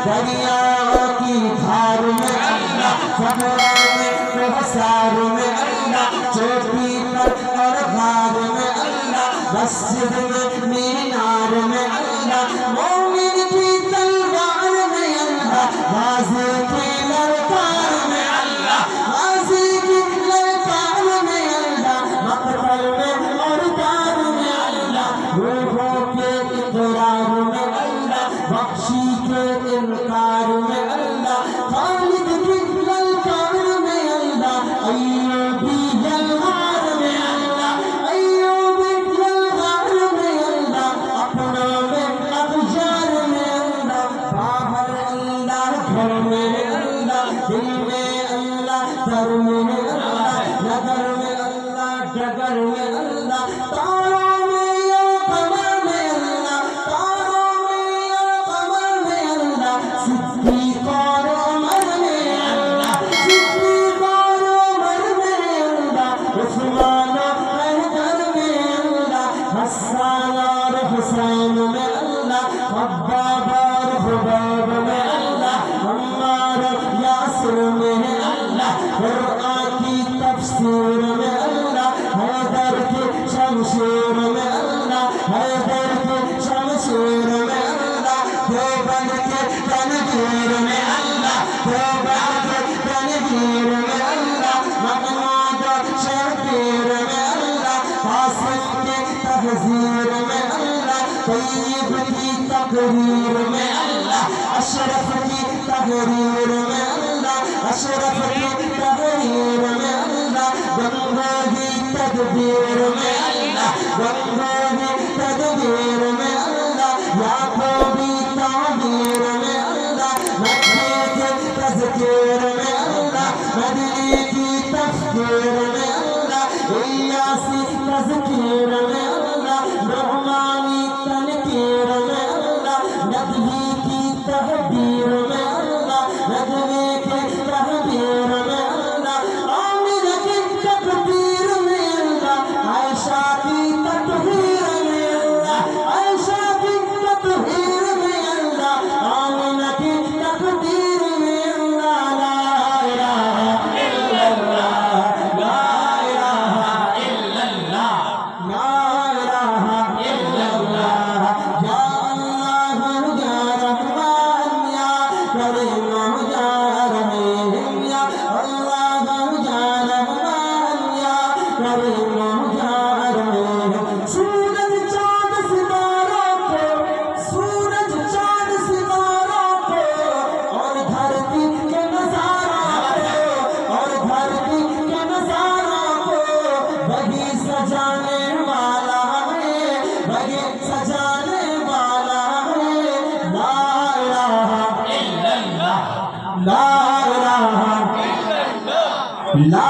دریاؤں کی دھار میں اللہ صحرا میں کوثر میں اللہ چوٹی پر اور غار میں اللہ مسجد میں مینار میں اللہ مومن کی تلوار میں اللہ غازی کی للکار میں اللہ غازی کی للکار میں اللہ مقتل میں اور دار میں اللہ روحوں کے اقرار میں اللہ بخشی کے انکار میں اللہ خالد کی للکار میں اللہ ایوبی یلغار میں اللہ ایوبی یلغار میں اللہ اپنا میں اغجار میں اللہ باہر اللہ گھر میں اللہ دل میں اللہ در میں اللہ نگر میں اللہ ڈگر میں اللہ تاروں میں یا قمر میں اللہ تاروں میں یا قمر میں اللہ صدیق اور عمر میں اللہ صدیق اور عمر میں اللہ عثمان و حیدر میں اللہ حسان اور حسین میں اللہ خباب اور خباب میں اللہ عمار اور یاسر میں اللہ قرآن کی تفسیر میں اللہ حیدر کی شمشیر میں اللہ حیدر کی شمشیر میں اللہ دیوبند کے تنویر میں اللہ دیوبند کے تنویر میں اللہ محمود اور شبیر میں اللہ قاسم کے تحذیر میں اللہ طیب کی تقریر میں اللہ اشرف کی تحریر میں اللہ اشرف کی تحریر میں اللہ گنگوہی تدبیر میں اللہ گنگوہی تدبیر میں اللہ یعقوبی تعبیر میں اللہ مکی کے تذکیر میں اللہ مدنی کی تفکیر میں اللہ الیاسی تذکیر میں اللہ نعمانی تنکیر میں اللہ ندوی کی تحبیر میں اللہ ندوی کی تحبیر میں اللہ آمنہ کی تکبیر میں اللہ عائشہ کی تطہیر میں اللہ عائشہ کی تطہیر میں اللہ آمنہ کی تکبیر میں اللہ لا الہ الا اللہ لا الہ الا اللہ لا الہ الا اللہ یا اللہ یا رحمان یا کریم یا رحیم یا اللہ یا رحمان یا کریم یا رحیم سورج چاند ستاروں کو سورج چاند ستاروں کو اور دھرتی کے نظاروں کو اور دھرتی کے نظاروں کو وہی سجانے والا ہے وہی سجانے والا ہے لا الہ الا اللہ لا الہ الا اللہ لا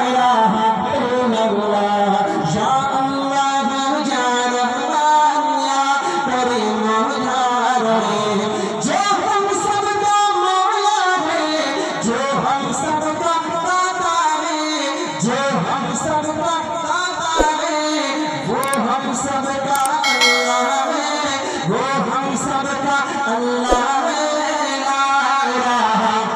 الہ الا اللہ یا اللہ یا رحمان یا کریم یا رحیم جو ہم سب کا مولا ہے جو ہم سب کا داتا ہے جو ہم سب کا داتا ہے وہ ہم سب کا اللہ ہے وہ ہم سب کا اللہ ہے لا الہ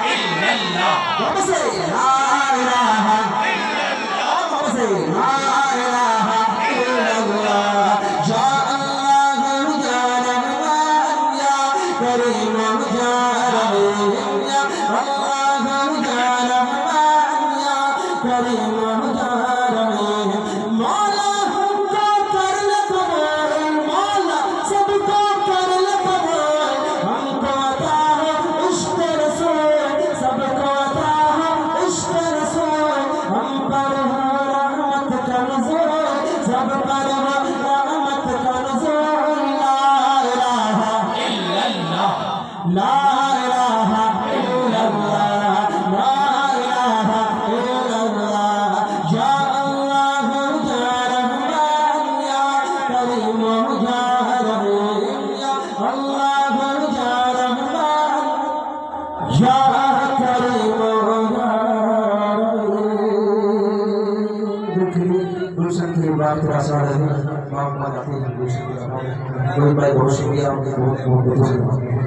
الا اللہ بابا سے لا الہ الا اللہ بابا سے لا الہ الا اللہ یا اللہ یا رحمان یا کریم یا رحیم یا اللہ یا رحمان یا کریم یا رحیم مولا ہم کو کر لے قبول مولا سب کو کر لے قبول ہم کو عطا ہے عشق رسول سب کو عطا ہے عشق رسول ہم پر ہو رحمت کا نزول سب پر ہو رحمت کا نزول لا الہ الا اللہ لا الہ الا اللہ لا الہ الا اللہ یا اللہ یا رحمان یا کریم یا رحیم یا اللہ یا رحمان یا کریم یا رحیم گلشن کی بات کا سارے باپ ماں جاتے ہیں گلشن کی بات کوئی بھائی بہت شکریہ آپ کے بہت بہت